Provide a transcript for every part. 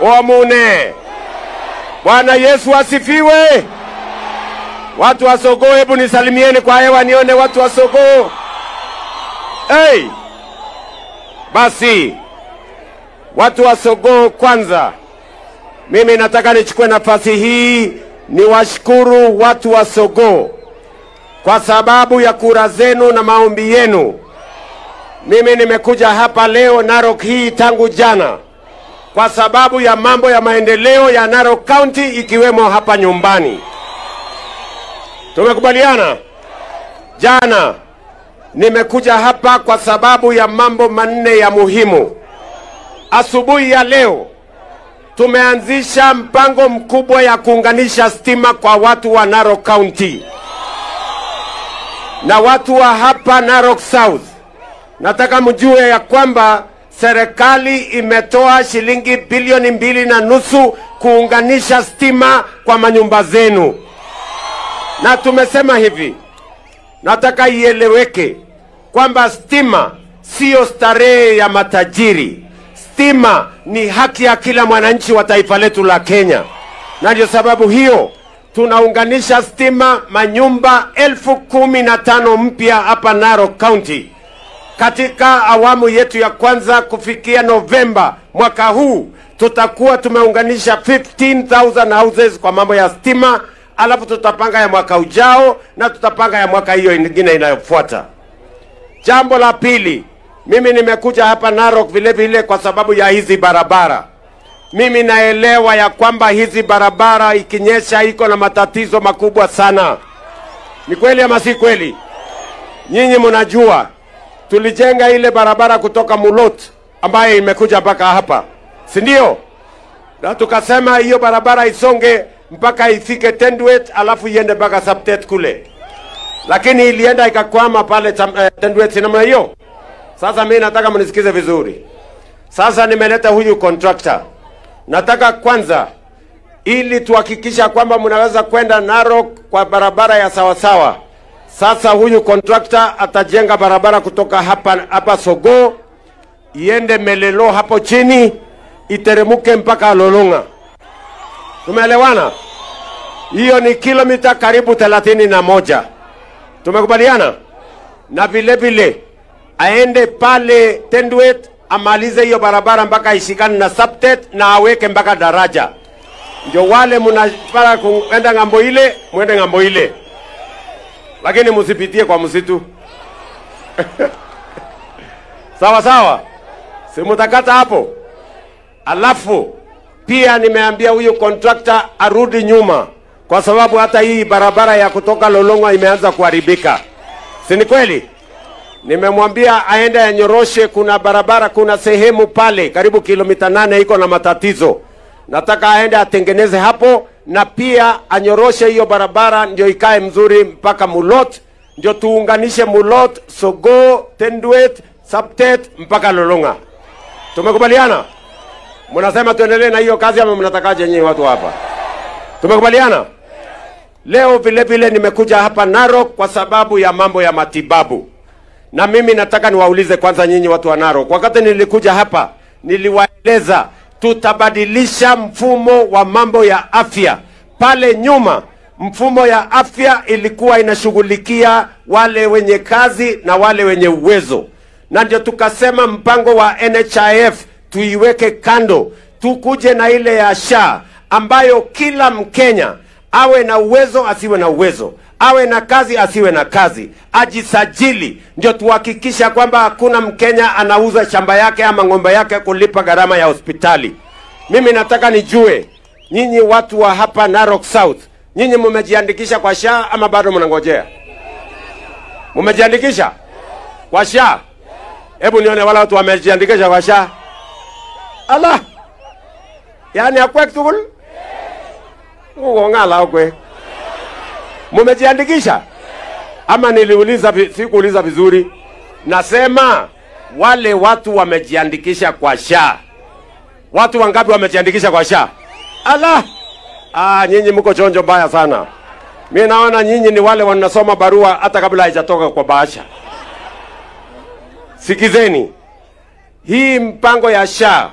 Omune. Bwana Yesu asifiwe. Watu wa Sogoo, hebu nisalimieni kwa hewa nione watu wa Sogoo. Hey! Basi, watu wa Sogoo kwanza, mimi nataka nichukue nafasi hii niwashukuru watu wa Sogoo kwa sababu ya kura zenu na maombi yenu. Mimi nimekuja hapa leo Narok hii tangu jana kwa sababu ya mambo ya maendeleo ya Narok County ikiwemo hapa nyumbani. Tumekubaliana? Jana nimekuja hapa kwa sababu ya mambo manne ya muhimu. Asubuhi ya leo tumeanzisha mpango mkubwa ya kuunganisha stima kwa watu wa Narok County. Na watu wa hapa Narok South, nataka mjue ya kwamba serikali imetoa shilingi bilioni 2.5 kuunganisha stima kwa manyumba zenu. Na tumesema hivi, nataka ieleweke kwamba stima sio starehe ya matajiri. Stima ni haki ya kila mwananchi wa taifa letu la Kenya. Na ndio sababu hiyo tunaunganisha stima manyumba 15,000 mpya hapa Narok County. Katika awamu yetu ya kwanza kufikia Novemba mwaka huu, tutakuwa tumeunganisha 15,000 houses kwa mambo ya stima, alafu tutapanga ya mwaka ujao na tutapanga ya mwaka hiyo nyingine inayofuata. Jambo la pili, mimi nimekuja hapa Narok vile vile kwa sababu ya hizi barabara. Mimi naelewa ya kwamba hizi barabara ikinyesha iko na matatizo makubwa sana. Ni kweli ama si kweli? Nyinyi mnajua tulijenga ile barabara kutoka Mulot ambaye imekuja mpaka hapa, si ndio? Na tukasema hiyo barabara isonge mpaka ifike Tendwet alafu iende mpaka Saptet kule. Lakini ilienda ikakwama pale Tendwet namna hiyo. Sasa mimi nataka mnisikize vizuri. Sasa nimeleta huyu contractor. Nataka kwanza ili tuhakikisha kwamba mnaweza kwenda Narok kwa barabara ya sawasawa. Sasa huyu contractor atajenga barabara kutoka hapa Sogoo iende Melelo hapo chini iteremuke mpaka Lolonga. Tumeelewana? Hiyo ni kilomita karibu 31. Tumekubaliana? Na vile vile aende pale Tendwet amalize hiyo barabara mpaka ishikane na Saptet na aweke mpaka daraja. Ndio wale mnapara kuenda ngambo ile, muende ngambo ile. Lakini msipitie kwa msitu. Sawa sawa? Si mtakata hapo. Alafu pia nimeambia huyu contractor arudi nyuma kwa sababu hata hii barabara ya kutoka Lolonga imeanza kuharibika. Si ni kweli? Nimemwambia aende anyoroshe, kuna barabara, kuna sehemu pale karibu kilomita 8 iko na matatizo. Nataka aende atengeneze hapo na pia anyoroshe hiyo barabara ndio ikae mzuri mpaka Mulot, ndio tuunganishe Mulot, Sogoo, Tendwet, Saptet mpaka Lolonga. Tumekubaliana? Mnasema tuendelee na hiyo kazi ama mnatakaje nyinyi watu hapa? Tumekubaliana? Leo vile vile nimekuja hapa Narok kwa sababu ya mambo ya matibabu. Na mimi nataka niwaulize kwanza nyinyi watu wa Narok. Wakati nilikuja hapa, niliwaeleza tutabadilisha mfumo wa mambo ya afya. Pale nyuma, mfumo ya afya ilikuwa inashughulikia wale wenye kazi na wale wenye uwezo. Na ndio tukasema mpango wa NHIF tuiweke kando. Tukuje na ile ya SHA ambayo kila Mkenya awe na uwezo asiwe na uwezo, awe na kazi asiwe na kazi, ajisajili, ndio tuhakikisha kwamba hakuna Mkenya anauza shamba yake ama ng'ombe yake kulipa gharama ya hospitali. Mimi nataka nijue nyinyi watu wa hapa Narok South, nyinyi mmejiandikisha kwa SHA ama bado mnangojea? Mmejiandikisha kwa SHA? Hebu nione wala watu wamejiandikisha kwa SHA. Allah, yani akwek tukul ngala okwe. Mmejiandikisha ama niliuliza, sikuuliza vizuri? Nasema wale watu wamejiandikisha kwa SHA. Watu wangapi wamejiandikisha kwa SHA? Allah, nyinyi mko chonjo mbaya sana. Mimi naona nyinyi ni wale wanasoma barua hata kabla haijatoka kwa bahasha. Sikizeni, hii mpango ya SHA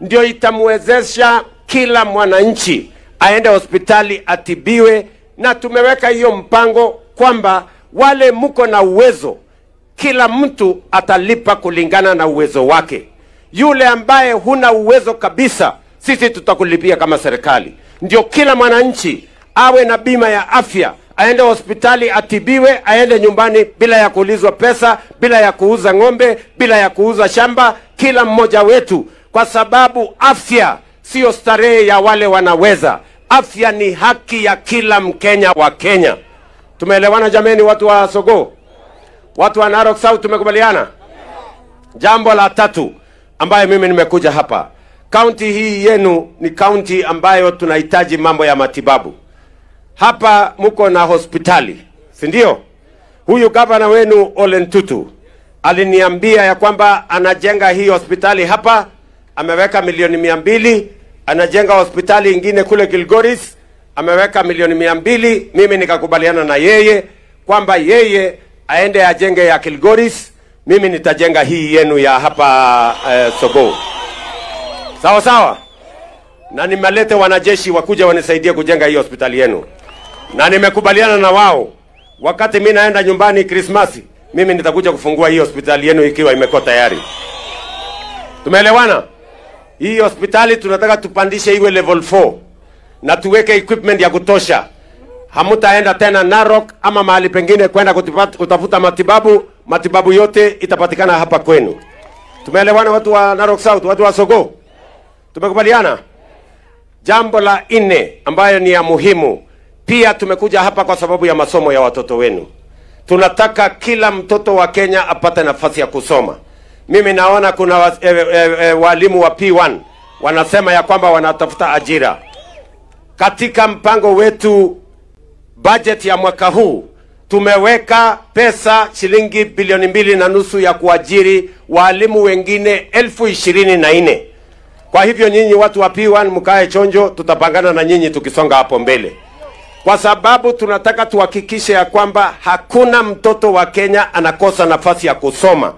ndio itamwezesha kila mwananchi aende hospitali atibiwe, na tumeweka hiyo mpango kwamba wale mko na uwezo, kila mtu atalipa kulingana na uwezo wake. Yule ambaye huna uwezo kabisa, sisi tutakulipia kama serikali. Ndio kila mwananchi awe na bima ya afya, aende hospitali atibiwe, aende nyumbani bila ya kuulizwa pesa, bila ya kuuza ng'ombe, bila ya kuuza shamba, kila mmoja wetu, kwa sababu afya sio starehe ya wale wanaweza. Afya ni haki ya kila Mkenya wa Kenya. Tumeelewana jameni, watu wa Sogoo? Watu wa Narok South, tumekubaliana? Jambo la tatu ambaye mimi nimekuja hapa, county hii yenu ni county ambayo tunahitaji mambo ya matibabu. Hapa mko na hospitali, si ndio? Huyu gavana wenu Ole Ntutu aliniambia ya kwamba anajenga hii hospitali hapa, ameweka milioni 200, anajenga hospitali ingine kule Kilgoris, ameweka milioni 200. Mimi nikakubaliana na yeye kwamba yeye aende ajenge ya Kilgoris, mimi nitajenga hii yenu ya hapa Sogoo. Sawa sawa? Na nimelete wanajeshi wakuja wanisaidie kujenga hii hospitali yenu. Na nimekubaliana na wao, wakati mimi naenda nyumbani Krismasi, mimi nitakuja kufungua hii hospitali yenu ikiwa imekuwa tayari. Tumeelewana? Hii hospitali tunataka tupandishe iwe level 4 na tuweke equipment ya kutosha. Hamutaenda tena Narok ama mahali pengine kwenda kutafuta matibabu. Matibabu yote itapatikana hapa kwenu. Tumeelewana watu wa Narok South, watu wa Sogoo? Tumekubaliana? Jambo la 4 ambayo ni ya muhimu, pia tumekuja hapa kwa sababu ya masomo ya watoto wenu. Tunataka kila mtoto wa Kenya apate nafasi ya kusoma. Mimi naona kuna walimu wa P1 wanasema ya kwamba wanatafuta ajira. Katika mpango wetu budget ya mwaka huu tumeweka pesa shilingi bilioni 2.5 ya kuajiri walimu wengine 24,000. Kwa hivyo nyinyi watu wa P1 mkae chonjo, tutapangana na nyinyi tukisonga hapo mbele. Kwa sababu tunataka tuhakikishe ya kwamba hakuna mtoto wa Kenya anakosa nafasi ya kusoma.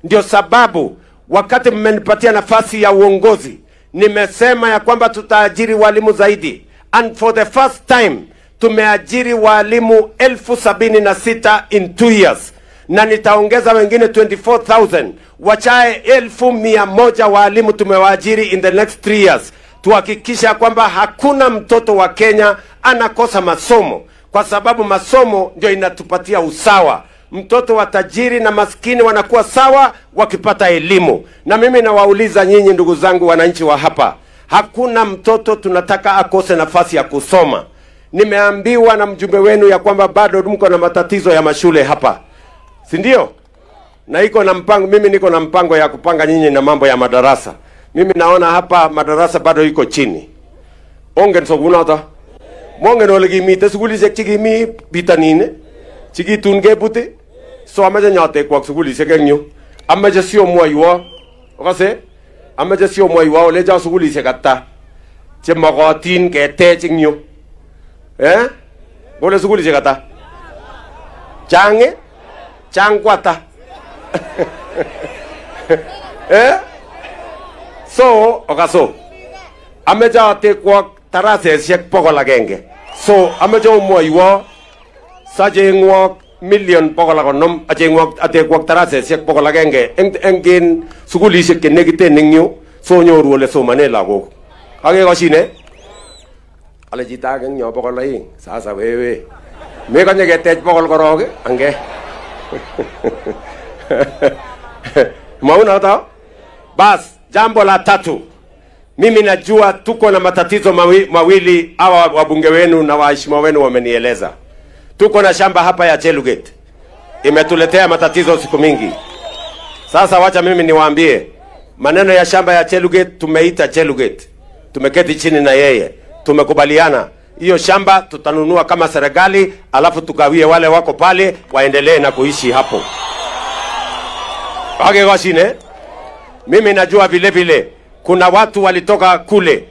Ndio sababu wakati mmenipatia nafasi ya uongozi, nimesema ya kwamba tutaajiri walimu zaidi. And for the first time, tumeajiri walimu 76,000 in 2 years. Na nitaongeza wengine 24,000. Wachae 1,100 walimu tumewaajiri in the next 3 years. Tuhakikisha kwamba hakuna mtoto wa Kenya anakosa masomo, kwa sababu masomo ndio inatupatia usawa. Mtoto wa tajiri na maskini wanakuwa sawa wakipata elimu. Na mimi nawauliza nyinyi ndugu zangu wananchi wa hapa, hakuna mtoto tunataka akose nafasi ya kusoma. Nimeambiwa na mjumbe wenu ya kwamba bado mko na matatizo ya mashule hapa, si ndio? Na iko na mpango, mimi niko na mpango ya kupanga nyinyi na mambo ya madarasa. Mimi naona hapa madarasa bado iko chini. Ongen sogunata. Mongen ole gimite sugulisiek chigimi bitanine. Chigitun kebuti. So amache nyote kwak sugulisiek eng yu. Amache sio mwoiwo. Okase? Amache sio mwoiwo ole ja sugulisiek ata. Chemokotin ketech eng yu. Bole sugulisiek ata. Change? Changwata. So, okaso. Amache atekwak tarasesiek 100. So, amache omwoiwo sajengwok million 150 achengwok atekwak tarasesiek 100 eng sugulisiek chenekiten eng yu, so nyoru ole somane lagok. Akekosine? Ale chito age eng yo 200. Sasa wewe. Mekonye ketech 100 korok ange. Mauna bas, jambo la 3. Mimi najua tuko na matatizo mawili hawa wabunge wenu na waheshimiwa wenu wamenieleza. Tuko na shamba hapa ya Chelugate. Imetuletea matatizo siku mingi. Sasa wacha mimi niwaambie, maneno ya shamba ya Chelugate tumeita Chelugate. Tumeketi chini na yeye. Tumekubaliana hiyo shamba tutanunua kama serikali, alafu tugawie wale wako pale waendelee na kuishi hapo. Akekosine? Mimi najua vile vile kuna watu walitoka kule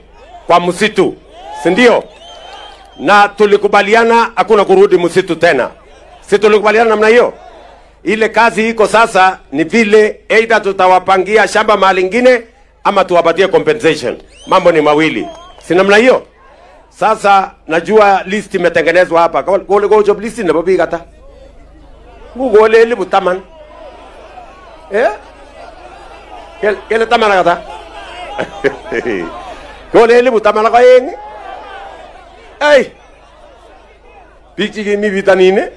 kwa msitu, si ndio? Na tulikubaliana hakuna kurudi msitu tena. Si tulikubaliana namna hiyo? Ile kazi iko sasa ni vile either tutawapangia shamba mahali ingine ama tuwapatie compensation. Mambo ni mawili. Si namna hiyo? Sasa najua list imetengenezwa hapa. Gole go job list ndio biga ta. Gole ile butaman. Kele tamana kata. Gole ile butaman ka yeng. Ay. Biki gi mi vitamine.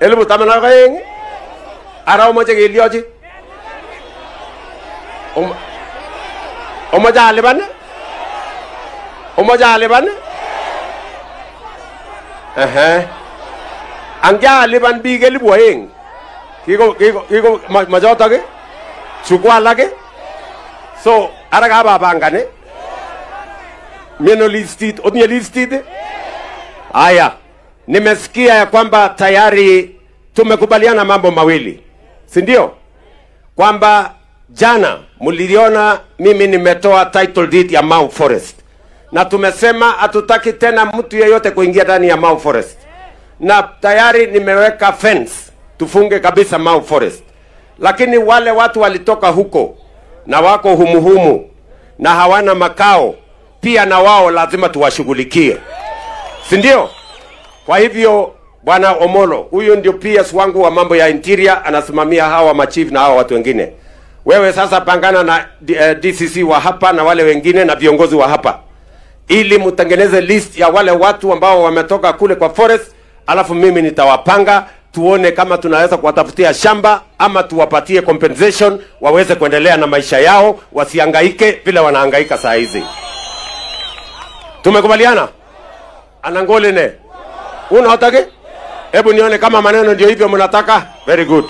Ele butaman ka yeng. Ara mo je gelioji. Omo jale ban. Omo jale ban. Anja liban bigeli boyeng. Kiko majota ke. Chukua lage. So araga baba ngane. Meno listed, onye listed. Aya. Nimesikia ya kwamba tayari tumekubaliana mambo mawili. Si ndio? Kwamba jana mliliona mimi nimetoa title deed ya Mau Forest. Na tumesema hatutaki tena mtu yeyote kuingia ndani ya Mau Forest. Na tayari nimeweka fence tufunge kabisa Mau Forest. Lakini wale watu walitoka huko na wako humuhumu na hawana makao, pia na wao lazima tuwashughulikie. Si ndio? Kwa hivyo Bwana Omolo, huyo ndio PS wangu wa mambo ya interior, anasimamia hawa machief na hawa watu wengine. Wewe sasa pangana na DCC wa hapa na wale wengine na viongozi wa hapa, ili mtengeneze list ya wale watu ambao wametoka kule kwa forest, alafu mimi nitawapanga tuone kama tunaweza kuwatafutia shamba ama tuwapatie compensation waweze kuendelea na maisha yao, wasihangaike vile wanahangaika saa hizi. Tumekubaliana? Anangole ne. Unaotake? Hebu nione kama maneno ndio hivyo mnataka. Very good.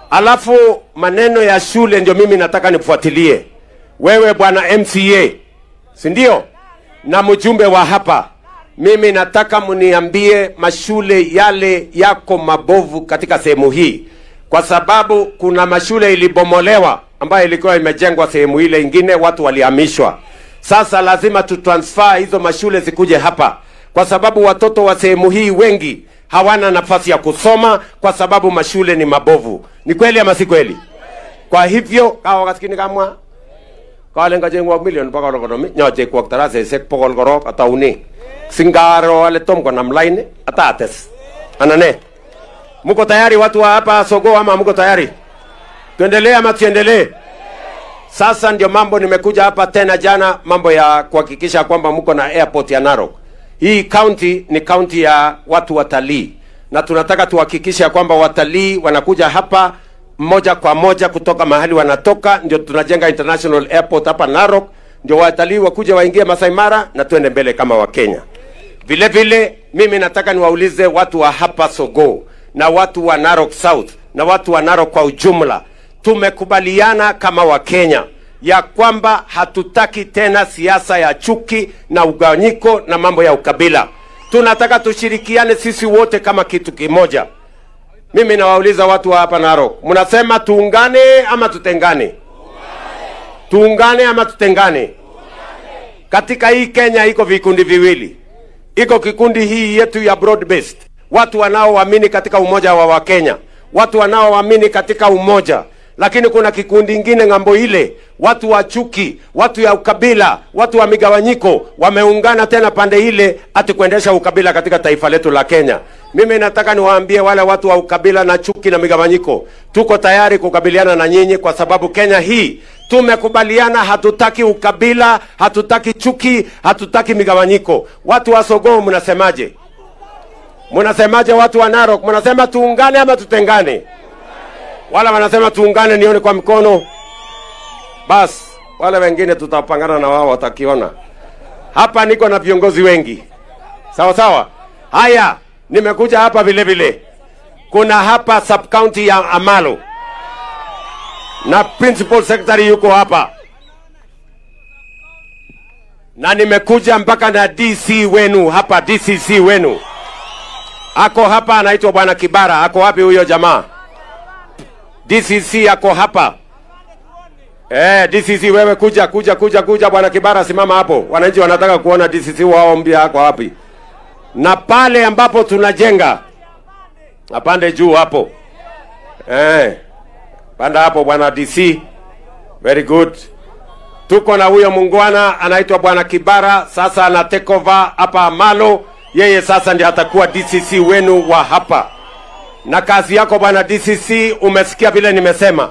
Alafu maneno ya shule ndio mimi nataka nifuatilie. Wewe bwana MCA, si ndio? Na mjumbe wa hapa, mimi nataka mniambie mashule yale yako mabovu katika sehemu hii, kwa sababu kuna mashule ilibomolewa ambayo ilikuwa imejengwa sehemu ile ingine, watu walihamishwa. Sasa lazima tutransfer hizo mashule zikuje hapa, kwa sababu watoto wa sehemu hii wengi hawana nafasi ya kusoma kwa sababu mashule ni mabovu. Ni kweli ama si kweli? Kwa hivyo kawa kaskini kamwa kalenga jengwa milioni paka lokonomi nyoje kwa tarase sek pokol gorok atauni singaro ale tom kwa namlaine atates anane. Mko tayari watu wa hapa Sogo ama mko tayari? Tuendelee ama tuendelee? Sasa ndio mambo nimekuja hapa tena jana, mambo ya kuhakikisha kwamba mko na airport ya Narok. Hii county ni county ya watu watalii, na tunataka tuhakikisha kwamba watalii wanakuja hapa moja kwa moja kutoka mahali wanatoka. Ndio tunajenga international airport hapa Narok, ndio watalii wakuja waingie Masai Mara na tuende mbele kama Wakenya. Vile vile mimi nataka niwaulize watu wa hapa Sogo na watu wa Narok South na watu wa Narok kwa ujumla, tumekubaliana kama Wakenya ya kwamba hatutaki tena siasa ya chuki na ugawanyiko na mambo ya ukabila. Tunataka tushirikiane sisi wote kama kitu kimoja. Mimi nawauliza watu wa hapa Narok, mnasema tuungane ama tutengane? Tuungane ama tutengane? Katika hii Kenya iko vikundi viwili. Iko kikundi hii yetu ya broad based, watu wanaoamini katika umoja wa Wakenya, watu wanaoamini katika umoja. Lakini kuna kikundi ingine ngambo ile, watu wa chuki, watu ya ukabila, watu wa migawanyiko, wameungana tena pande ile ati kuendesha ukabila katika taifa letu la Kenya. Mimi nataka niwaambie wale watu wa ukabila na chuki na migawanyiko, tuko tayari kukabiliana na nyinyi, kwa sababu Kenya hii tumekubaliana, hatutaki ukabila, hatutaki chuki, hatutaki migawanyiko. Watu wa Sogo mnasemaje? Mnasemaje watu wa Narok? Mnasema tuungane ama tutengane? Wala wanasema tuungane, nione kwa mkono. Bas, wale wengine tutapangana na wao watakiona. Hapa niko na viongozi wengi. Sawa sawa? Haya, nimekuja hapa vile vile. Kuna hapa sub county ya Amalo. Na principal secretary yuko hapa. Na nimekuja mpaka na DC wenu hapa, DCC wenu. Ako hapa anaitwa Bwana Kibara. Ako wapi huyo jamaa? DCC ako hapa. DCC wewe kuja Bwana Kibara, simama hapo. Wananchi wanataka kuona DCC wao mpya ako wapi. Na pale ambapo tunajenga, apande juu hapo. Panda hapo Bwana DC. Very good. Tuko na huyo mungwana anaitwa Bwana Kibara, sasa ana take over hapa Amalo. Yeye sasa ndiye atakuwa DCC wenu wa hapa. Na kazi yako Bwana DCC, umesikia vile nimesema.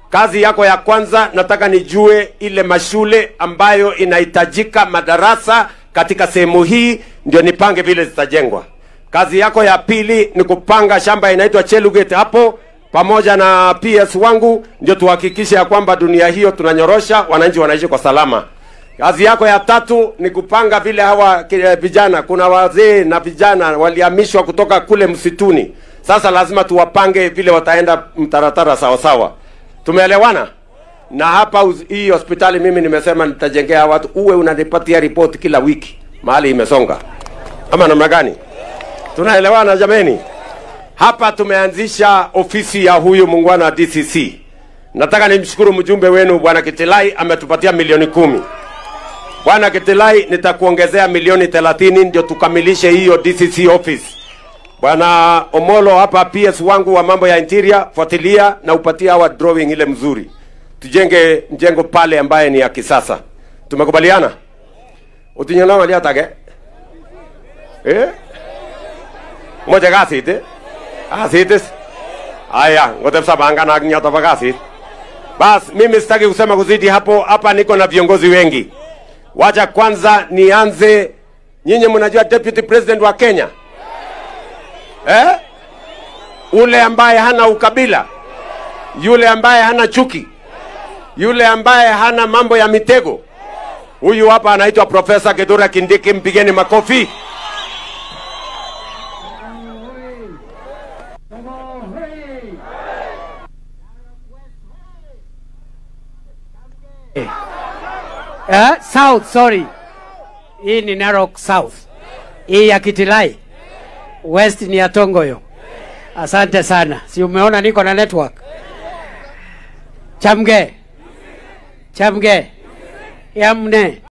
Kazi yako ya kwanza, nataka nijue ile mashule ambayo inahitajika madarasa katika sehemu hii, ndio nipange vile zitajengwa. Kazi yako ya pili ni kupanga shamba inaitwa Chelugate hapo pamoja na PS wangu, ndio tuhakikishe ya kwamba dunia hiyo tunanyorosha, wananchi wanaishi kwa salama. Kazi yako ya tatu ni kupanga vile hawa vijana, kuna wazee na vijana walihamishwa kutoka kule msituni. Sasa lazima tuwapange vile wataenda mtaratara sawa sawa. Tumeelewana? Na hapa hii hospitali mimi nimesema nitajengea watu, uwe unanipatia report kila wiki mahali imesonga. Ama namna gani? Tunaelewana jameni? Hapa tumeanzisha ofisi ya huyu mungwana wa DCC. Nataka nimshukuru mjumbe wenu Bwana Kitilai, ametupatia milioni 10. Bwana Kitilai, nitakuongezea milioni 30 ndio tukamilishe hiyo DCC office. Bwana Omolo hapa PS wangu wa mambo ya interior, fuatilia na upatia hawa drawing ile mzuri. Tujenge mjengo pale ambaye ni ya kisasa. Tumekubaliana? Utinyana wali atage? Moja gasi ite? Asites? Aya, ngote msabanga na nyota bagasi. Bas, mimi sitaki kusema kuzidi hapo. Hapa niko na viongozi wengi. Wacha kwanza nianze, nyinyi mnajua deputy president wa Kenya? Ule ambaye hana ukabila, yule ambaye hana chuki, yule ambaye hana mambo ya mitego. Huyu hapa anaitwa Profesa Kithure Kindiki, mpigeni makofi. South, sorry. Hii ni Narok South. Hii ya Kitilai. West ni ya Tongoyo. Asante sana. Si umeona niko na network? Chamge. Yamne.